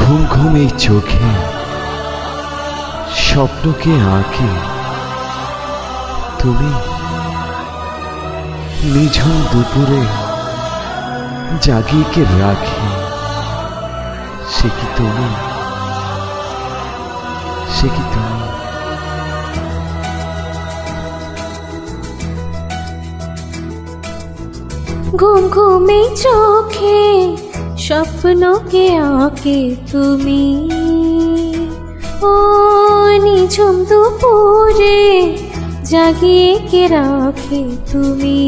ঘুম ঘুম এই চোখে স্বপ্নকে আঁকে তুমি, নিঝুম দুপুরে জাগিয়ে কে রাখে, সে কি তুমি, সে কি তুমি? ঘুম ঘুমে চোখে স্বপ্নকে আঁকে তুমি, ও নিঝুম দুপুরে জাগিয়ে কে রাখে তুমি।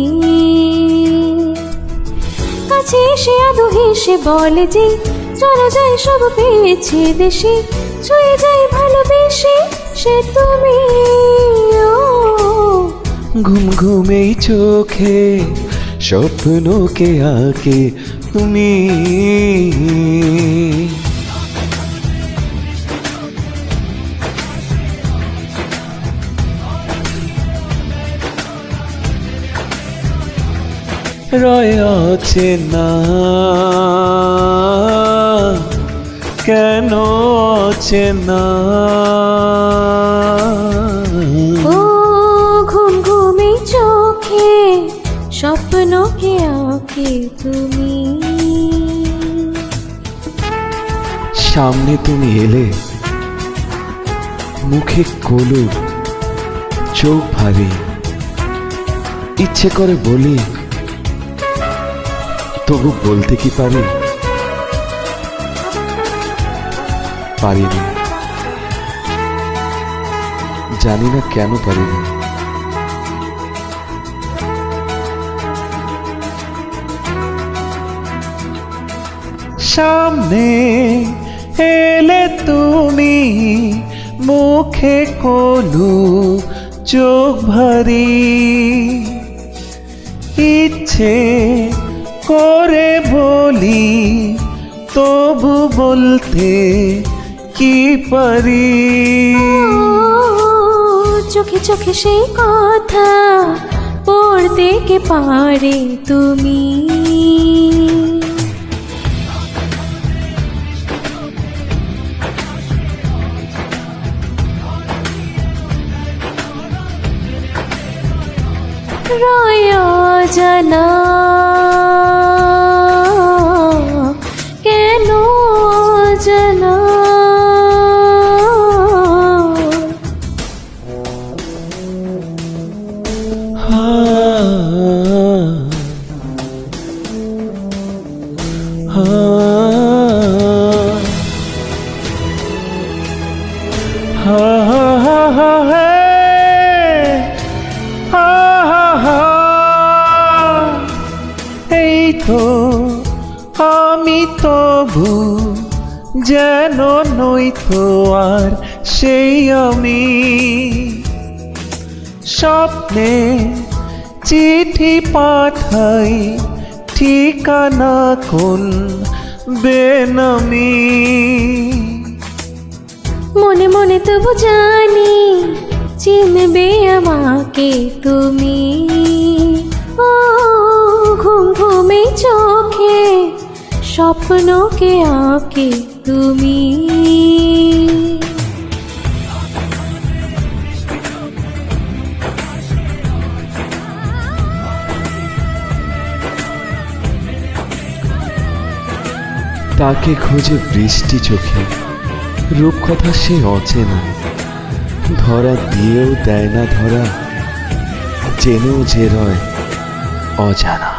কাছে এসে আদো হেসে বলে যে চলে যায় সব পেয়েছে দেশে, ছুঁয়ে যায় ভালোবেসে সে তুমি। ও ঘুম ঘুম এই চোখে স্বপ্নকে আঁকে তুমি, রয়ে আছে না কেন আছে না। ও ঘুম ঘুমে চোখে স্বপ্নকে আঁকে তুমি। সামনে তুমি এলে মুখে কলু, চোখ ভারী, ইচ্ছে করে বলি তবু বলতে কি পারি, পারিনি, জানি না কেন পারিনি। সামনে এলে তুমি মুখে কলু, চোখ ভারী, ইচ্ছে করে বলি তবু বলতে কি পারি। চোখে চোখে সেই কথা পড়তে কে পারে তুমি। রয় জানা কেন জানা, এই তো আমি তবু যেন নই তো আর সেই আমি। স্বপ্নে চিঠি পাঠাই ঠিকানা কোন বেনামি। মনে মনে তবু জানি চিনবে আমাকে তুমি। ও ঘুম ঘুমে চোখে স্বপ্নকে আঁকে তুমি। তাকে খোঁজে বৃষ্টি চোখে, রূপকথা সে অচেনা, ধরা দিয়েও দেয় না ধরা, জেনেও যে রয় অজানা।